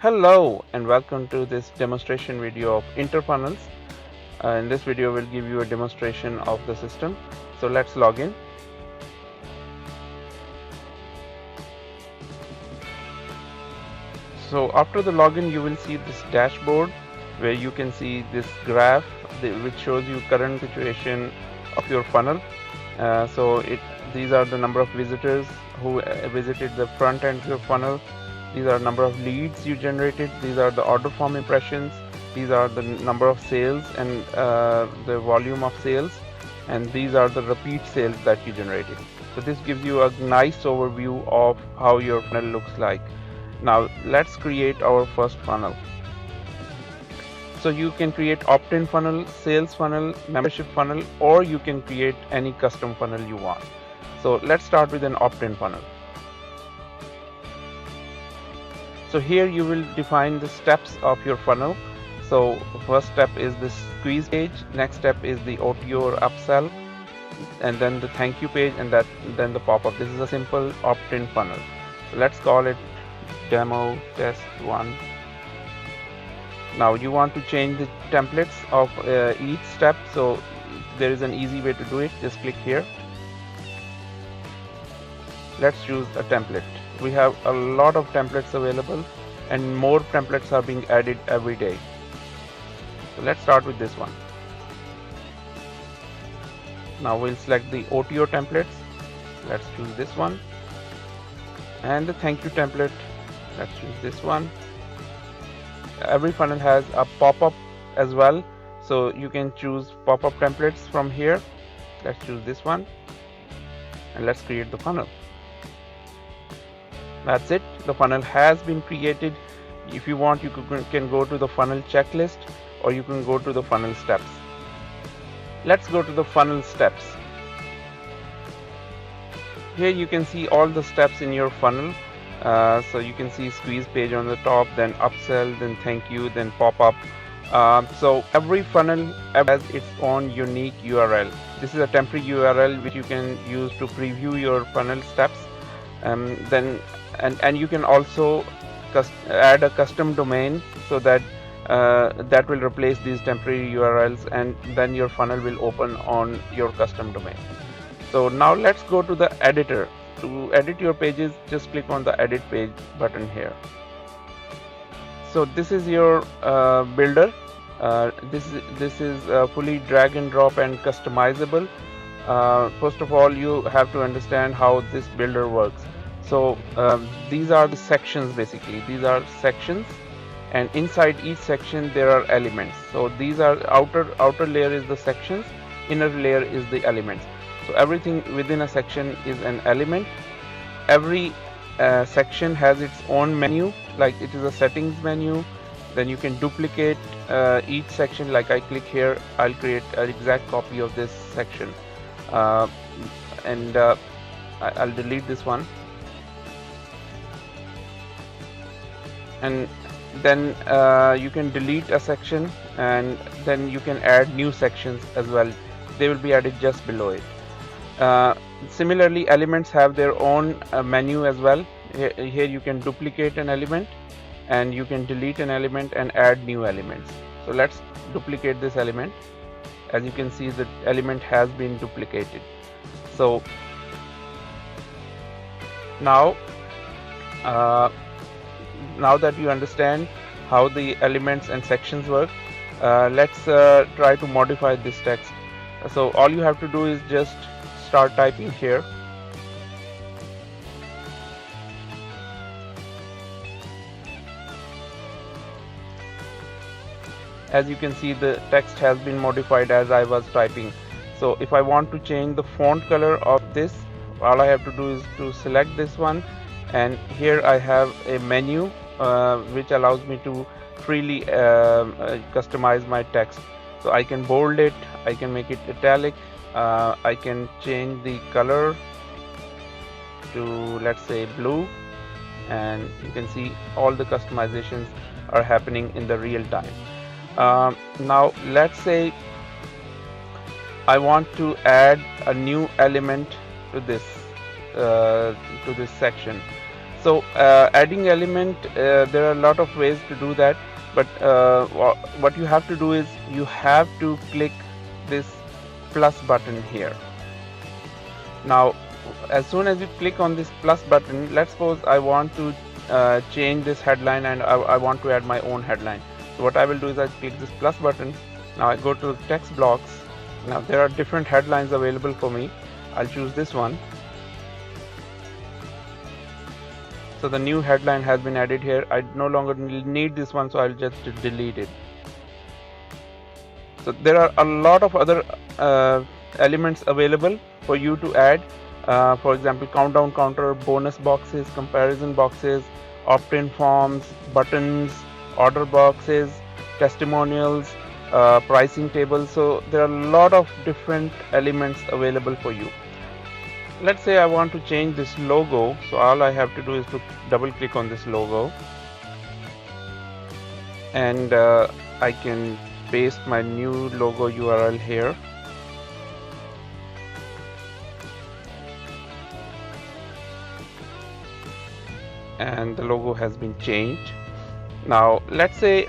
Hello and welcome to this demonstration video of InterFunnels. In this video we'll give you a demonstration of the system. So let's log in. So after the login you will see this dashboard where you can see this graph which shows you current situation of your funnel. These are the number of visitors who visited the front end of your funnel. These are number of leads you generated. These are the order form impressions. These are the number of sales and the volume of sales, and these are the repeat sales that you generated. So this gives you a nice overview of how your funnel looks like. Now let's create our first funnel. So you can create opt-in funnel, sales funnel, membership funnel, or you can create any custom funnel you want. So let's start with an opt-in funnel. So here you will define the steps of your funnel. So first step is this squeeze page, next step is the OTO or upsell, and then the thank you page, and then the pop-up. This is a simple opt-in funnel. So let's call it demo test 1. Now you want to change the templates of each step, so there is an easy way to do it. Just click here. Let's choose a template. We have a lot of templates available and more templates are being added every day. So let's start with this one. Now we'll select the OTO templates. Let's choose this one, and the thank you template, let's choose this one. Every funnel has a pop-up as well, so you can choose pop-up templates from here. Let's choose this one and let's create the funnel. That's it, the funnel has been created. If you want, you can go to the funnel checklist, or you can go to the funnel steps. Let's go to the funnel steps. Here you can see all the steps in your funnel. So you can see squeeze page on the top, then upsell, then thank you, then pop-up. So every funnel has its own unique URL. This is a temporary URL which you can use to preview your funnel steps. And you can also add a custom domain, so that that will replace these temporary URLs, and then your funnel will open on your custom domain. So now let's go to the editor. To edit your pages, just click on the edit page button here. So this is your builder. This is fully drag and drop and customizable. First of all, you have to understand how this builder works. So these are the sections. Basically these are sections, and inside each section there are elements. So these are outer layer is the sections, inner layer is the elements. So everything within a section is an element. Every section has its own menu, like it is a settings menu. Then you can duplicate each section. Like I click here, I'll create an exact copy of this section, and I'll delete this one. And then you can delete a section, and then you can add new sections as well. They will be added just below it. Similarly, elements have their own menu as well. Here you can duplicate an element, and you can delete an element and add new elements. So let's duplicate this element. As you can see, the element has been duplicated. So now that you understand how the elements and sections work, let's try to modify this text. So all you have to do is just start typing here. As you can see, the text has been modified as I was typing. So if I want to change the font color of this, all I have to do is to select this one, and here I have a menu which allows me to freely customize my text. So I can bold it, I can make it italic, I can change the color to, let's say, blue, and you can see all the customizations are happening in the real time. Now let's say I want to add a new element to this section. So adding element, there are a lot of ways to do that, but what you have to do is you have to click this plus button here. Now as soon as you click on this plus button, let's suppose I want to change this headline and I want to add my own headline. So what I will do is I click this plus button. Now I go to text blocks. Now there are different headlines available for me. I'll choose this one. So the new headline has been added here. I no longer need this one, so I'll just delete it. So there are a lot of other elements available for you to add. For example, countdown counter, bonus boxes, comparison boxes, opt-in forms, buttons, order boxes, testimonials, pricing tables. So there are a lot of different elements available for you. Let's say I want to change this logo, so all I have to do is to double click on this logo, and I can paste my new logo URL here. And the logo has been changed. Now let's say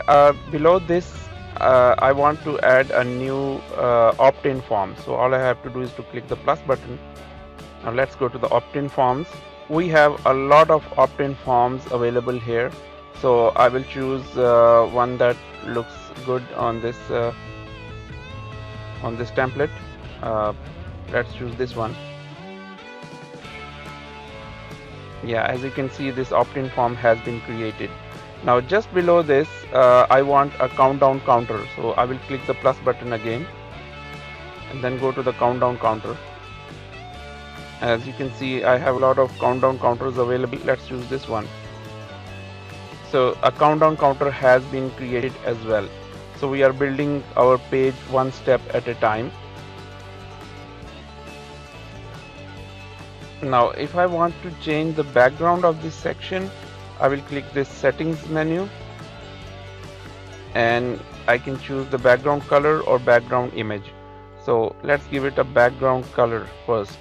below this I want to add a new opt-in form, so all I have to do is to click the plus button. Now let's go to the opt-in forms. We have a lot of opt-in forms available here, so I will choose one that looks good on this template. Let's choose this one. Yeah, as you can see, this opt-in form has been created. Now just below this I want a countdown counter, so I will click the plus button again and then go to the countdown counter. As you can see, I have a lot of countdown counters available. Let's choose this one. So a countdown counter has been created as well. So we are building our page one step at a time. Now if I want to change the background of this section, I will click this settings menu and I can choose the background color or background image. So let's give it a background color first.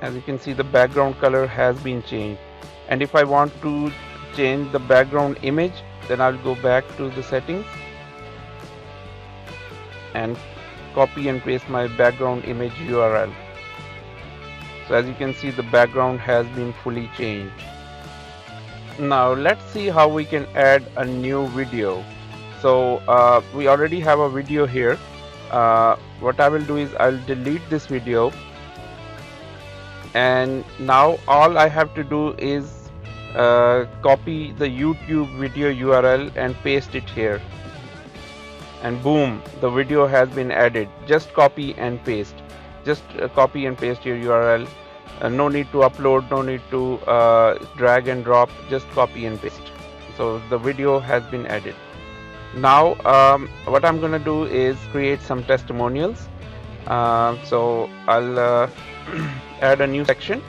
As you can see, the background color has been changed, and if I want to change the background image, then I'll go back to the settings and copy and paste my background image URL. So as you can see, the background has been fully changed. Now let's see how we can add a new video. So we already have a video here. What I will do is I'll delete this video, and now all I have to do is copy the YouTube video URL and paste it here, and boom, the video has been added. Just copy and paste. Just copy and paste your URL. No need to upload, no need to drag and drop, just copy and paste. So the video has been added. Now what I'm gonna do is create some testimonials. So I'll add a new section.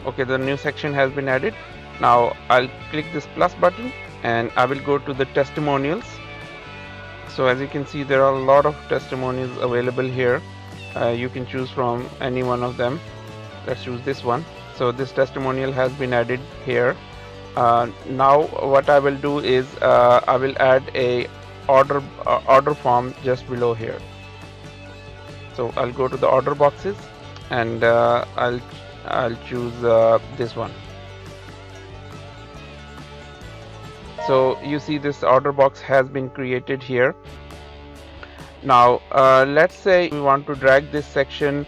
Okay, the new section has been added. Now I'll click this plus button and I will go to the testimonials. So as you can see, there are a lot of testimonials available here. You can choose from any one of them. Let's choose this one. So this testimonial has been added here. Now what I will do is I will add a order form just below here. So I'll go to the order boxes and I'll choose this one. So you see this order box has been created here. Now let's say we want to drag this section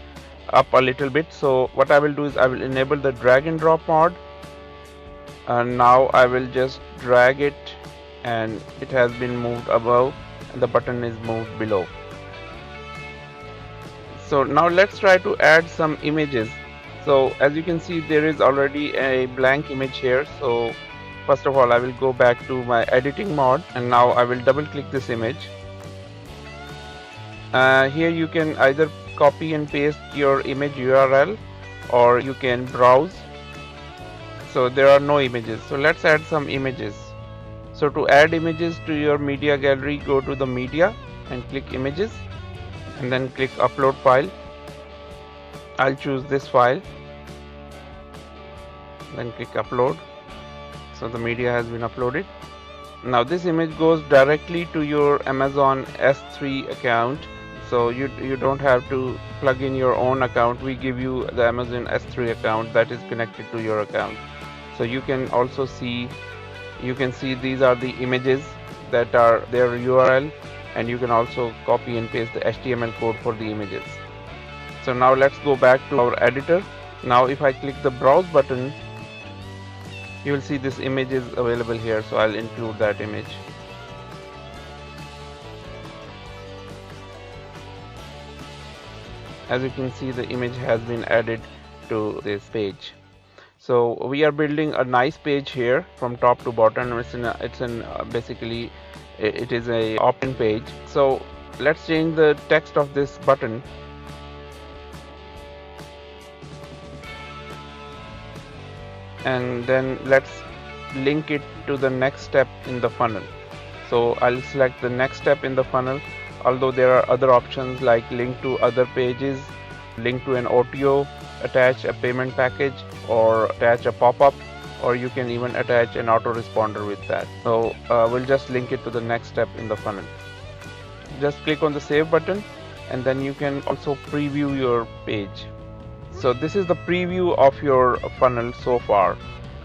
up a little bit. So what I will do is I will enable the drag and drop mode, and now I will just drag it and it has been moved above and the button is moved below. So now let's try to add some images. So as you can see, there is already a blank image here. So first of all, I will go back to my editing mode and now I will double click this image. Here you can either copy and paste your image URL or you can browse. So there are no images, so let's add some images. So to add images to your media gallery, go to the media and click images and then click upload file. I'll choose this file, then click upload. So the media has been uploaded. Now this image goes directly to your Amazon S3 account, so you don't have to plug in your own account. We give you the Amazon S3 account that is connected to your account. So you can also see, these are the images that are their URL, and you can also copy and paste the HTML code for the images. So now let's go back to our editor. Now if I click the browse button, you will see this image is available here, so I'll include that image. As you can see, the image has been added to this page. So we are building a nice page here from top to bottom. Basically it is a opt-in page. So let's change the text of this button. And then let's link it to the next step in the funnel. So I'll select the next step in the funnel, although there are other options like link to other pages, link to an OTO, attach a payment package, or attach a pop-up, or you can even attach an autoresponder with that. So we'll just link it to the next step in the funnel. Just click on the save button, and then you can also preview your page. So this is the preview of your funnel so far.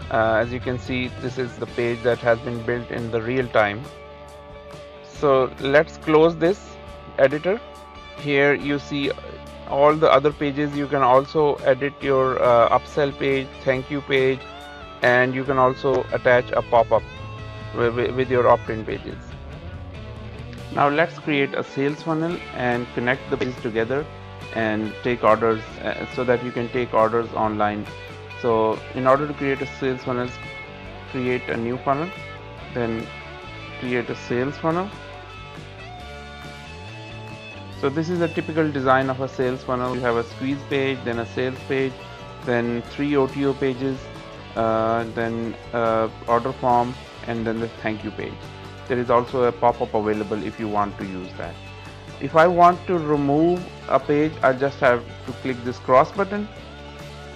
As you can see, this is the page that has been built in the real time. So let's close this editor. Here you see all the other pages. You can also edit your upsell page, thank you page, and you can also attach a pop-up with your opt-in pages. Now let's create a sales funnel and connect the pages together and take orders, so that you can take orders online. So in order to create a sales funnel, create a new funnel, then create a sales funnel. So this is a typical design of a sales funnel. You have a squeeze page, then a sales page, then 3 OTO pages, then order form, and then the thank you page. There is also a pop-up available if you want to use that. If I want to remove a page, I just have to click this cross button,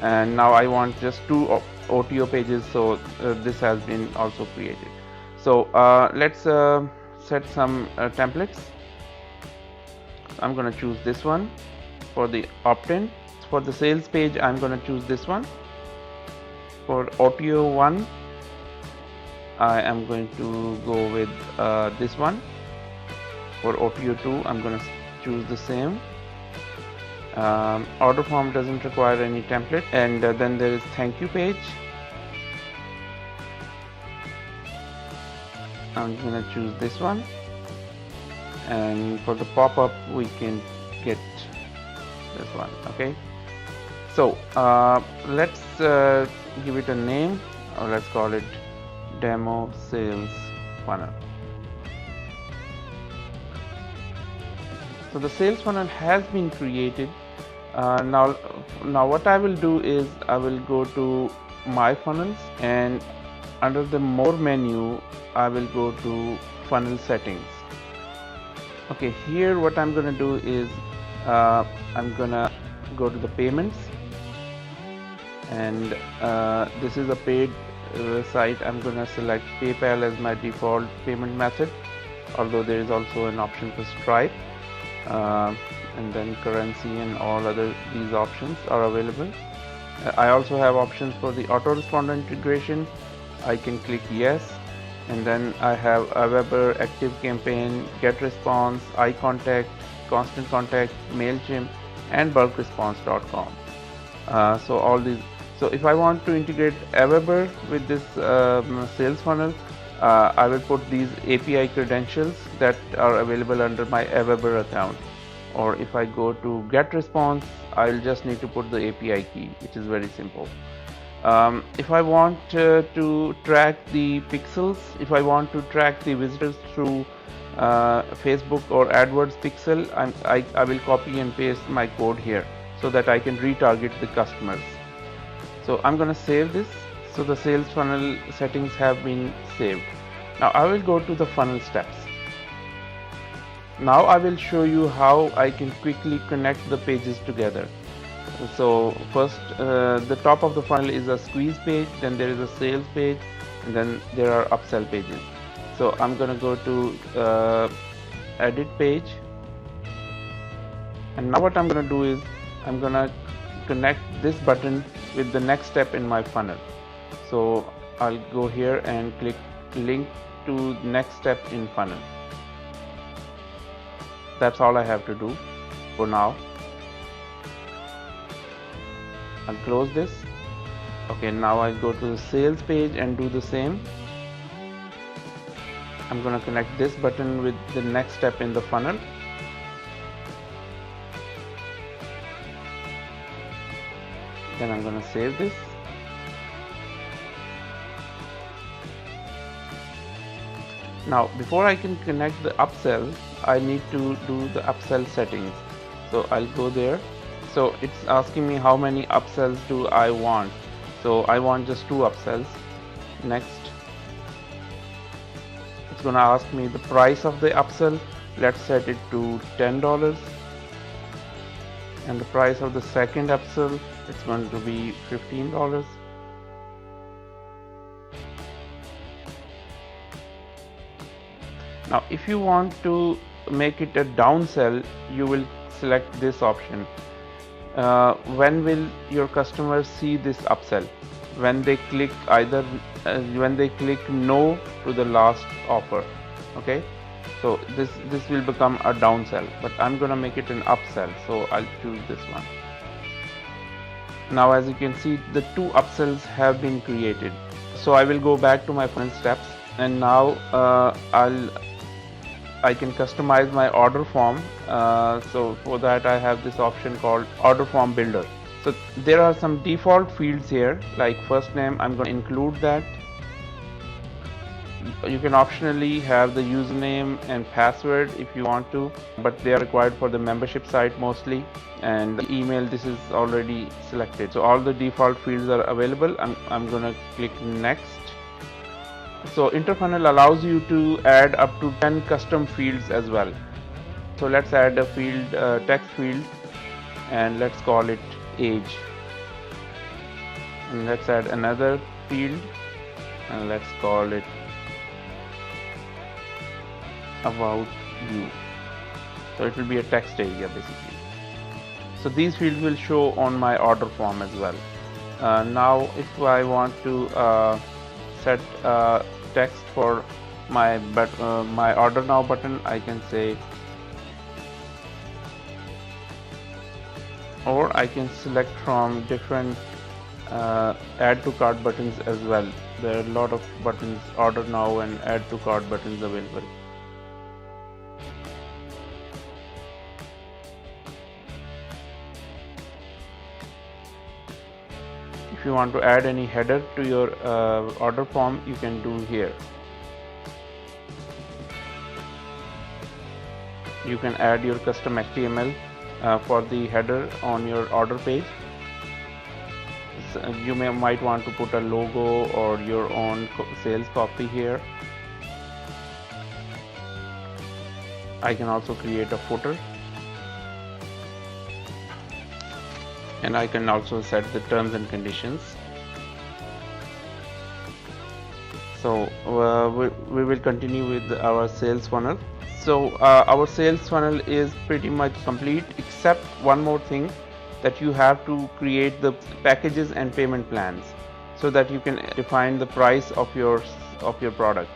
and now I want just 2 OTO pages, so this has been also created. So let's set some templates. I'm going to choose this one for the opt-in. For the sales page, I'm going to choose this one. For OTO 1, I am going to go with this one. For OTO 2, I'm going to choose the same. Order form doesn't require any template. And then there is thank you page. I'm going to choose this one. And for the pop-up, we can get this one. Okay. So let's give it a name, or let's call it Demo Sales Funnel. So the sales funnel has been created. Now what I will do is I will go to my funnels, and under the more menu I will go to funnel settings. Okay, here what I'm going to do is I'm going to go to the payments, and this is a paid site. I'm going to select PayPal as my default payment method, although there is also an option for Stripe. And then currency and all other these options are available. I also have options for the Autoresponder integration. I can click yes, and then I have a Weber, Active Campaign, Get Response, iContact, Constant Contact, MailChimp, and BulkResponse.com. So all these. So if I want to integrate Weber with this sales funnel, I will put these API credentials that are available under my Weber account. Or if I go to Get Response, I'll just need to put the API key, which is very simple. If I want to track the pixels, if I want to track the visitors through Facebook or AdWords pixel, I will copy and paste my code here so that I can retarget the customers. So I'm going to save this. So the sales funnel settings have been saved. Now I will go to the funnel steps. Now I will show you how I can quickly connect the pages together. So first, the top of the funnel is a squeeze page, then there is a sales page, and then there are upsell pages. So I'm gonna go to edit page, and now what I'm gonna do is I'm gonna connect this button with the next step in my funnel. So I'll go here and click link to next step in funnel. That's all I have to do for now. I'll close this. Okay, now I'll go to the sales page and do the same. I'm gonna connect this button with the next step in the funnel. Then I'm gonna save this. Now before I can connect the upsell, I need to do the upsell settings. So I'll go there. So it's asking me how many upsells do I want. So I want just 2 upsells. Next, it's gonna ask me the price of the upsell. Let's set it to $10. And the price of the second upsell, it's going to be $15. Now if you want to make it a downsell, you will select this option. When will your customers see this upsell? When they click when they click no to the last offer. Okay, so this will become a downsell, but I'm gonna make it an upsell, so I'll choose this one. Now as you can see, the 2 upsells have been created. So I will go back to my funnel steps, and now I can customize my order form. So for that I have this option called Order Form Builder. So there are some default fields here, like first name. I'm going to include that. You can optionally have the username and password if you want to, but they are required for the membership site mostly. And the email, this is already selected. So all the default fields are available. I'm going to click next. So InterFunnel allows you to add up to 10 custom fields as well. So let's add a field, text field, and let's call it age. And let's add another field, and let's call it about you. So it will be a text area basically. So these fields will show on my order form as well. Now if I want to set text for my order now button, I can say, or I can select from different add to cart buttons as well. There are a lot of buttons, order now and add to cart buttons available. If you want to add any header to your order form, you can do here. You can add your custom HTML for the header on your order page. So you might want to put a logo or your own sales copy here. I can also create a footer, and I can also set the terms and conditions. So we will continue with our sales funnel. So our sales funnel is pretty much complete, except one more thing, that you have to create the packages and payment plans so that you can define the price of your product.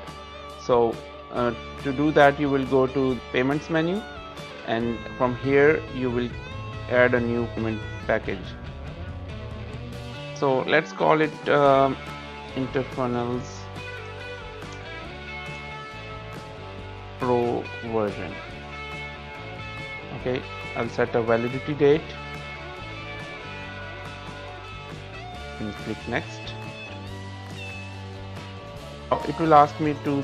So to do that, you will go to payments menu, and from here you will add a new payment package. So let's call it InterFunnels Pro version. Okay, I'll set a validity date and click next. It will ask me to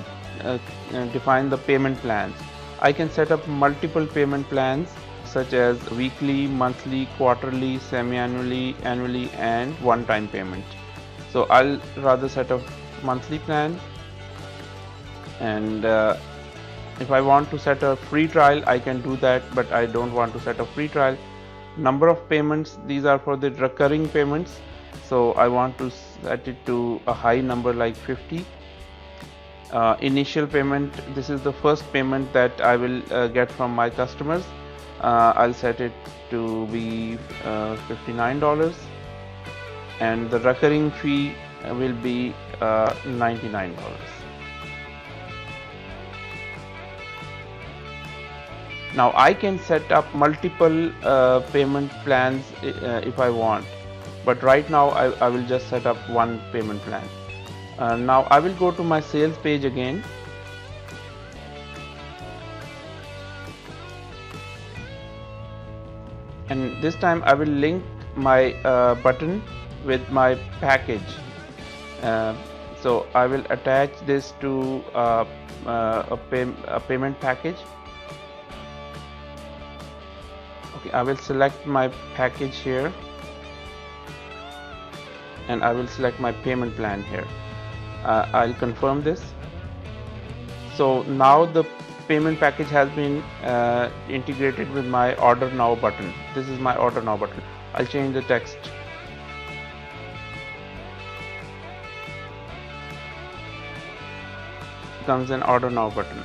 define the payment plans. I can set up multiple payment plans such as weekly, monthly, quarterly, semi-annually, annually, and one-time payment. So I'll rather set a monthly plan. And if I want to set a free trial, I can do that, but I don't want to set a free trial. Number of payments, these are for the recurring payments, so I want to set it to a high number like 50. Initial payment, this is the first payment that I will get from my customers. I'll set it to be $59, and the recurring fee will be $99. Now I can set up multiple payment plans if I want, but right now I will just set up one payment plan. Now I will go to my sales page again. And this time I will link my button with my package. So I will attach this to a payment package. Okay, I will select my package here, and I will select my payment plan here. I'll confirm this. So now the payment package has been integrated with my order now button. This is my order now button. I'll change the text. Comes an order now button.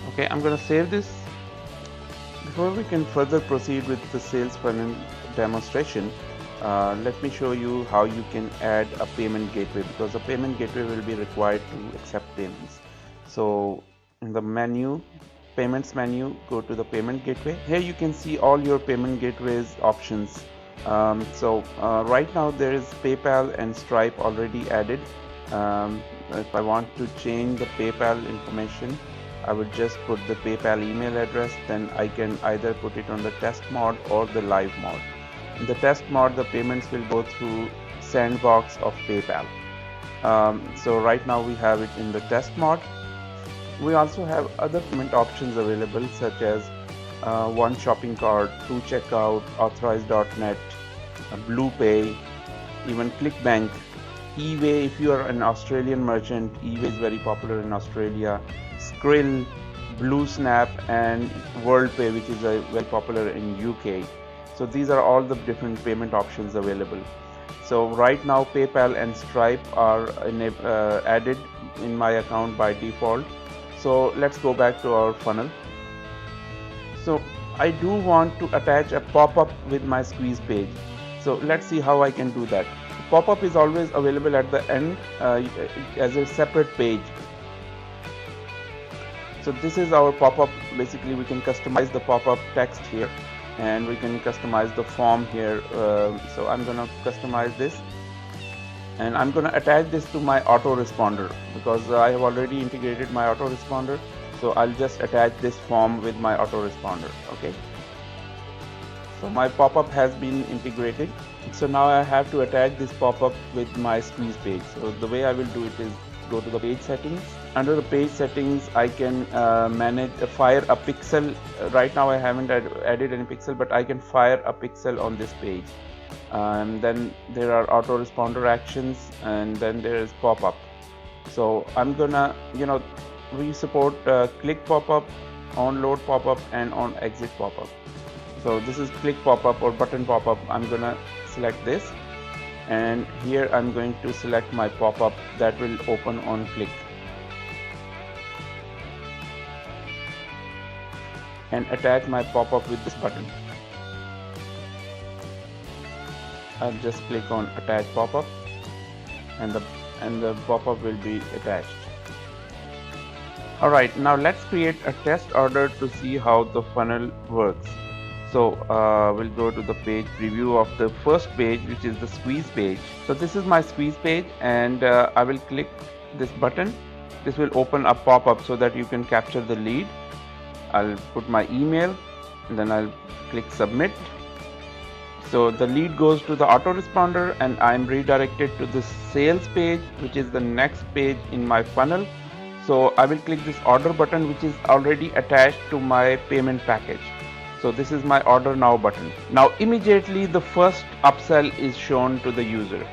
Okay, I'm gonna save this. Before we can further proceed with the sales funnel demonstration, let me show you how you can add a payment gateway, because a payment gateway will be required to accept payments. So in the menu, payments menu, go to the payment gateway. Here you can see all your payment gateways options. Right now there is PayPal and Stripe already added. If I want to change the PayPal information, I would just put the PayPal email address, then I can either put it on the test mode or the live mode. In the test mode, the payments will go through sandbox of PayPal. So right now we have it in the test mode. We also have other payment options available, such as One Shopping Cart, To Checkout, Authorize.net, BluePay, even ClickBank, eBay. If you are an Australian merchant, eBay is very popular in Australia. Skrill, BlueSnap, and WorldPay, which is very popular in UK. So these are all the different payment options available. So right now PayPal and Stripe are added in my account by default. So let's go back to our funnel. So I do want to attach a pop-up with my squeeze page. So let's see how I can do that. Pop-up is always available at the end as a separate page. So this is our pop-up. Basically we can customize the pop-up text here, and we can customize the form here. So I'm gonna customize this, and I'm gonna attach this to my autoresponder, because I have already integrated my autoresponder. So I'll just attach this form with my autoresponder. Okay, so my pop-up has been integrated. So now I have to attach this pop-up with my squeeze page. So the way I will do it is go to the page settings. Under the page settings, I can fire a pixel. Right now I haven't added any pixel, but I can fire a pixel on this page. Then there are autoresponder actions, and then there is pop-up. So I'm gonna, we support click pop-up, on load pop-up, and on exit pop-up. So this is click pop-up or button pop-up. I'm gonna select this, and here I'm going to select my pop-up that will open on click, and attach my pop-up with this button. I'll just click on attach pop-up, and the pop-up will be attached. Alright, now let's create a test order to see how the funnel works. So we'll go to the page preview of the first page, which is the squeeze page. So this is my squeeze page, and I will click this button. This will open a pop-up so that you can capture the lead. I'll put my email, and then I'll click submit. So the lead goes to the autoresponder, and I'm redirected to the sales page, which is the next page in my funnel. So I will click this order button, which is already attached to my payment package. So this is my order now button. Now immediately the first upsell is shown to the user.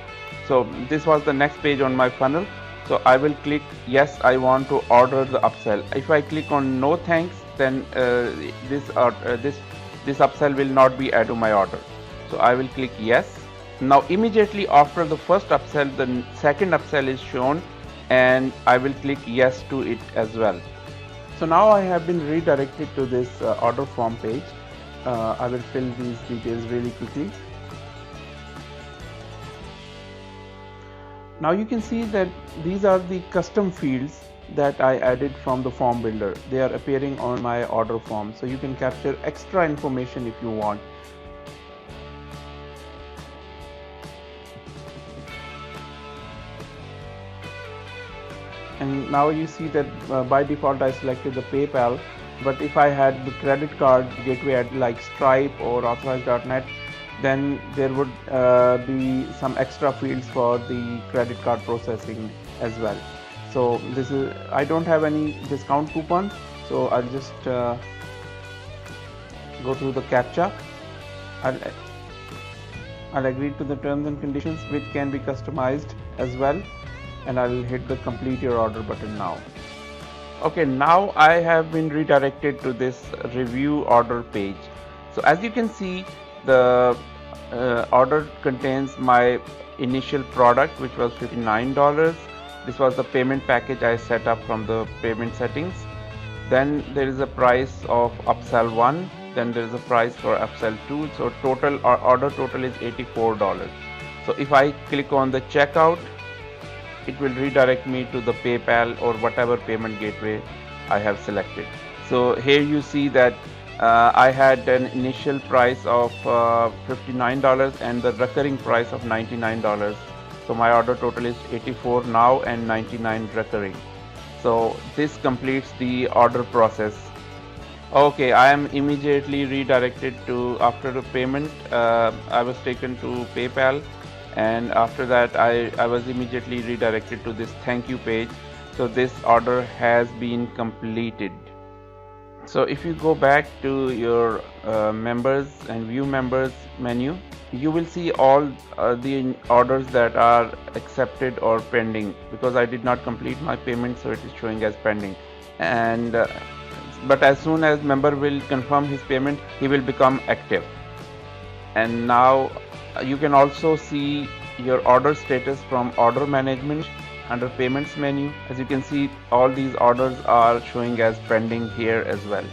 So this was the next page on my funnel. So I will click yes, I want to order the upsell. If I click on no thanks, then this upsell will not be added to my order. So I will click yes. Now immediately after the first upsell, the second upsell is shown, and I will click yes to it as well. So now I have been redirected to this order form page. I will fill these details really quickly. Now you can see that these are the custom fields that I added from the form builder. They are appearing on my order form, so you can capture extra information if you want. And now you see that by default I selected the PayPal, but if I had the credit card gateway like Stripe or Authorize.net, then there would be some extra fields for the credit card processing as well. So this is, I don't have any discount coupon, so I'll just go through the CAPTCHA. I'll agree to the terms and conditions, which can be customized as well, and I'll hit the complete your order button now. Okay, now I have been redirected to this review order page. So as you can see, the order contains my initial product, which was $59. This was the payment package I set up from the payment settings. Then there is a price of upsell 1, then there is a price for upsell 2. So total order total is $84. So if I click on the checkout, it will redirect me to the PayPal or whatever payment gateway I have selected. So here you see that I had an initial price of $59 and the recurring price of $99. So my order total is 84 now and 99 recurring. So this completes the order process. Okay, I am immediately redirected to, after the payment, I was taken to PayPal, and after that I was immediately redirected to this thank you page. So this order has been completed. So if you go back to your members and view members menu, you will see all the orders that are accepted or pending, because I did not complete my payment, so it is showing as pending. And but as soon as member will confirm his payment, he will become active. And now you can also see your order status from order management under payments menu. As you can see, all these orders are showing as pending here as well.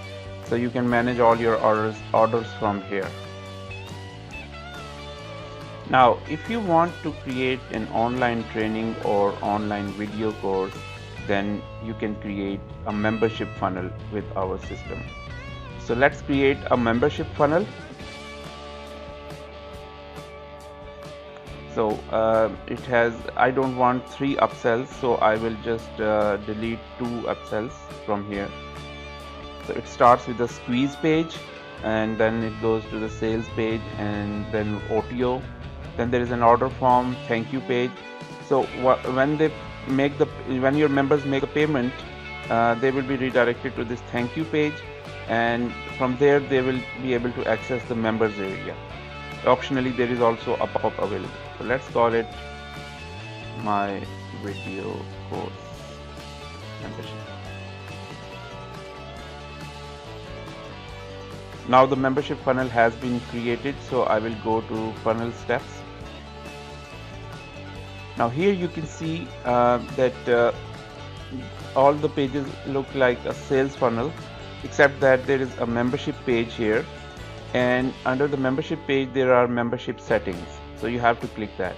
So you can manage all your orders from here. Now if you want to create an online training or online video course, then you can create a membership funnel with our system. So let's create a membership funnel. So it has, I don't want 3 upsells, so I will just delete 2 upsells from here. So it starts with the squeeze page, and then it goes to the sales page, and then OTO. Then there is an order form thank you page. So when your members make a payment, they will be redirected to this thank you page, and from there they will be able to access the members area. Optionally, there is also a pop-up available. So let's call it my video course membership. Now the membership funnel has been created, so I will go to funnel steps. Now here you can see that all the pages look like a sales funnel, except that there is a membership page here, and under the membership page there are membership settings, so you have to click that.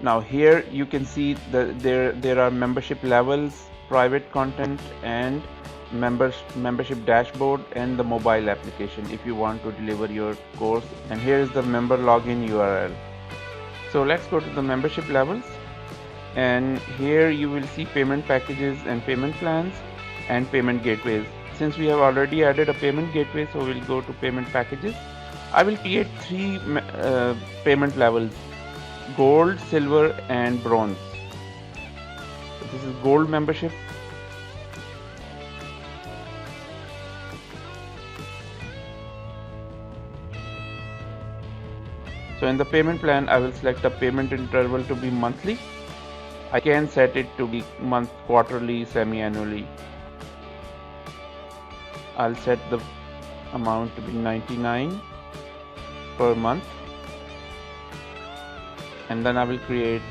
Now here you can see that there are membership levels, private content, and membership dashboard, and the mobile application if you want to deliver your course. And here is the member login URL. So let's go to the membership levels, and here you will see payment packages and payment plans and payment gateways. Since we have already added a payment gateway, so we'll go to payment packages. I will create 3 payment levels: gold, silver, and bronze. So this is gold membership. So in the payment plan, I will select a payment interval to be monthly, I can set it to be month, quarterly, semi-annually. I'll set the amount to be 99 per month, and then I will create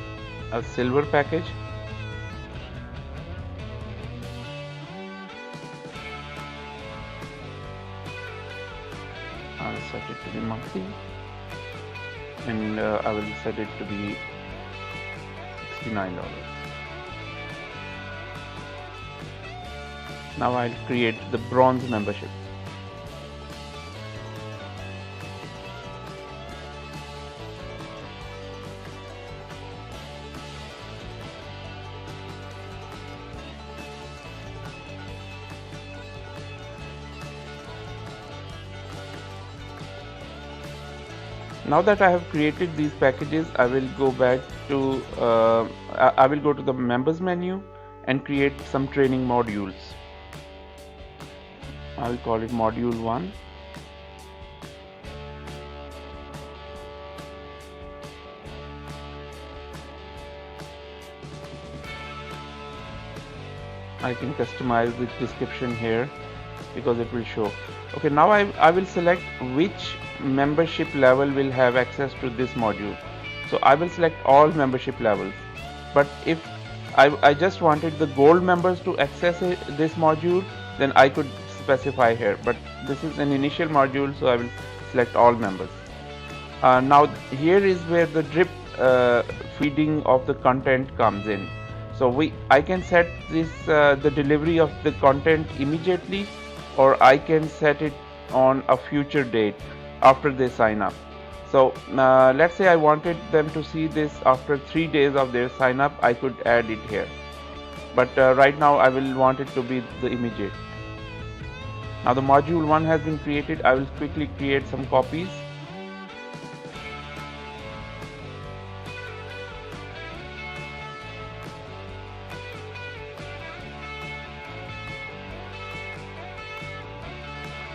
a silver package. I'll set it to be monthly, and I will set it to be $69. Now I'll create the bronze membership. Now that I have created these packages, I will go back to I will go to the members menu and create some training modules. I will call it module 1. I can customize the description here because it will show. Okay, now I will select which membership level will have access to this module. So I will select all membership levels, but if I just wanted the gold members to access this module, then I could specify here, but this is an initial module, so I will select all members. Now here is where the drip feeding of the content comes in. So I can set this the delivery of the content immediately, or I can set it on a future date after they sign up. So let's say I wanted them to see this after 3 days of their sign up, I could add it here, but right now I will want it to be the immediate. Now the module 1 has been created. I will quickly create some copies.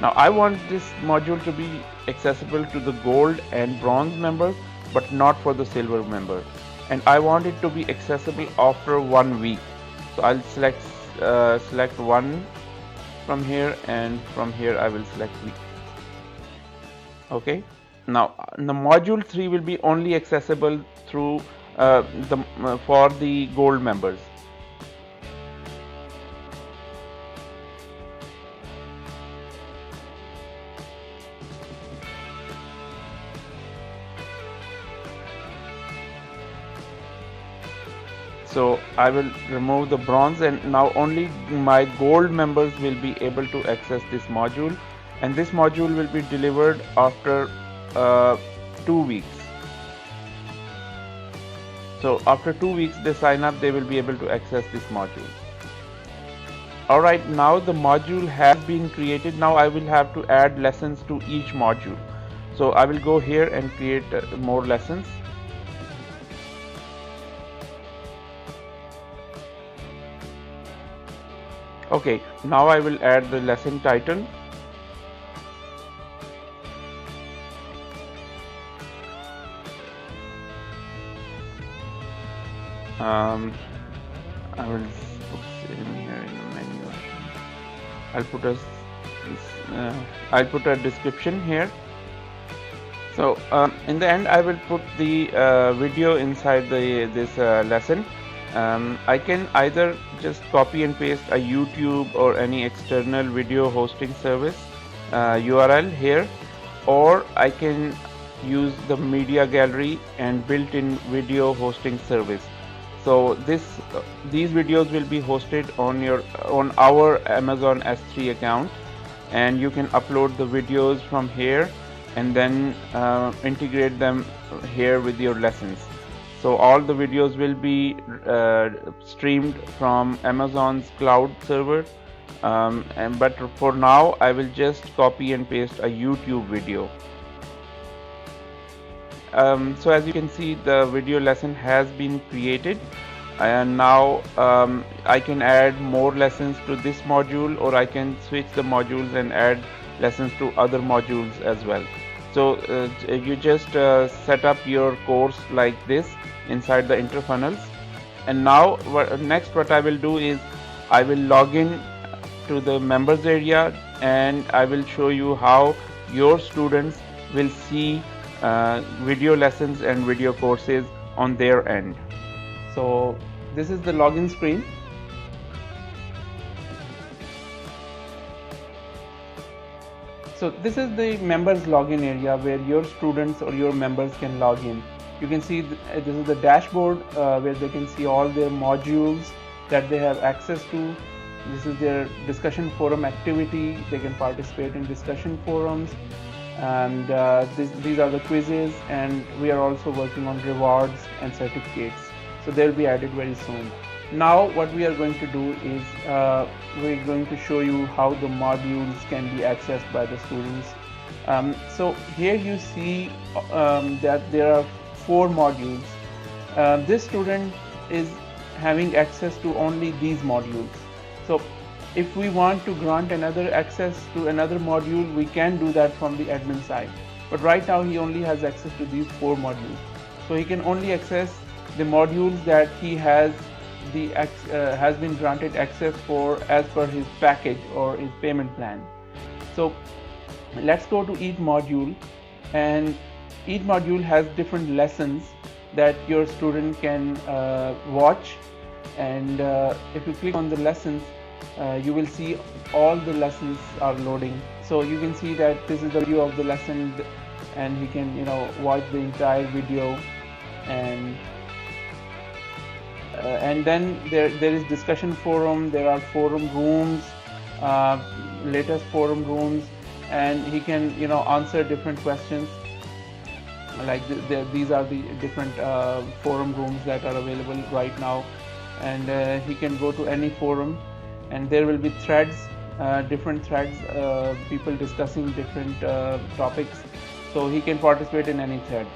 Now I want this module to be accessible to the gold and bronze members, but not for the silver member, and I want it to be accessible after 1 week. So I'll select 1 from here, and from here I will select week. Okay, now the module 3 will be only accessible through for the gold members. So I will remove the bronze, and now only my gold members will be able to access this module, and this module will be delivered after 2 weeks. So after 2 weeks they sign up, they will be able to access this module. Alright, now the module has been created. Now I will have to add lessons to each module. So I will go here and create more lessons. Okay, now I will add the lesson title. I will put it in here in the menu. I'll put a description here. So in the end, I will put the video inside this lesson. I can either just copy and paste a YouTube or any external video hosting service URL here, or I can use the media gallery and built-in video hosting service. So these videos will be hosted on our Amazon S3 account, and you can upload the videos from here and then integrate them here with your lessons. So all the videos will be streamed from Amazon's cloud server, but for now I will just copy and paste a YouTube video. So as you can see, the video lesson has been created, and now I can add more lessons to this module, or I can switch the modules and add lessons to other modules as well. So you just set up your course like this inside the InterFunnels, And now next what I will do is I will log in to the members area, and I will show you how your students will see video lessons and video courses on their end. So this is the login screen. So this is the members login area where your students or your members can log in. You can see this is the dashboard where they can see all their modules that they have access to. This is their discussion forum activity. They can participate in discussion forums, and these are the quizzes, and we are also working on rewards and certificates, so they'll be added very soon. Now what we are going to do is we're going to show you how the modules can be accessed by the students. So here you see that there are 4 modules. This student is having access to only these modules. So if we want to grant another access to another module, we can do that from the admin side. But right now he only has access to these 4 modules. So he can only access the modules that he has been granted access for as per his package or his payment plan. So let's go to each module, and each module has different lessons that your student can watch. And if you click on the lessons, you will see all the lessons are loading. So you can see that this is the view of the lesson, and he can watch the entire video. And then there is discussion forum, there are forum rooms, latest forum rooms, and he can answer different questions. Like these are the different forum rooms that are available right now, and he can go to any forum, and there will be threads, different threads, people discussing different topics, so he can participate in any thread.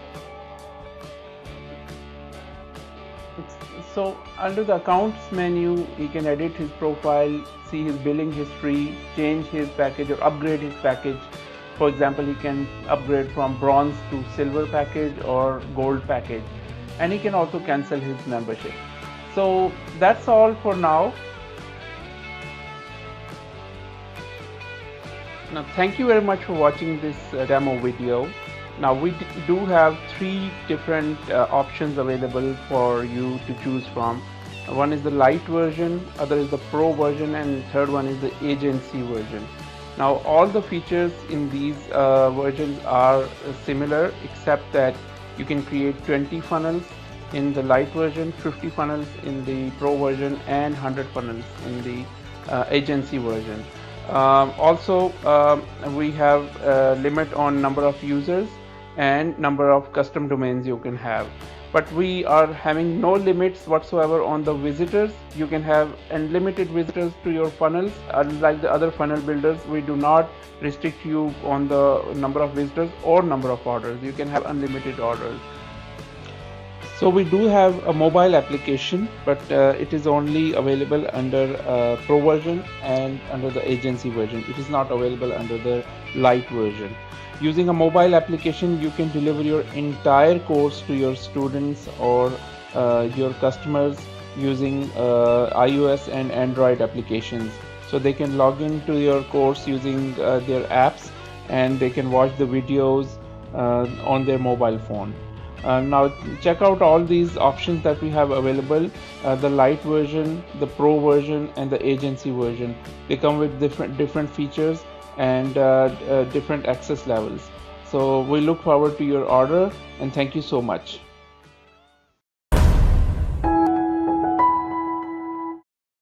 So under the accounts menu, he can edit his profile, see his billing history, change his package or upgrade his package. For example, he can upgrade from bronze to silver package or gold package, and he can also cancel his membership. So that's all for now. Now thank you very much for watching this demo video. Now we do have 3 different options available for you to choose from. One is the light version, other is the pro version, and third one is the agency version. Now all the features in these versions are similar, except that you can create 20 funnels in the light version, 50 funnels in the pro version, and 100 funnels in the agency version. Also we have a limit on number of users and number of custom domains you can have, but we are having no limits whatsoever on the visitors. You can have unlimited visitors to your funnels. Unlike the other funnel builders, we do not restrict you on the number of visitors or number of orders. You can have unlimited orders. So we do have a mobile application, but it is only available under pro version and under the agency version. It is not available under the light version. Using a mobile application, you can deliver your entire course to your students or your customers using iOS and Android applications. So they can log into your course using their apps, and they can watch the videos on their mobile phone. Now check out all these options that we have available, the light version, the pro version, and the agency version. They come with different features and different access levels. So we look forward to your order, and thank you so much.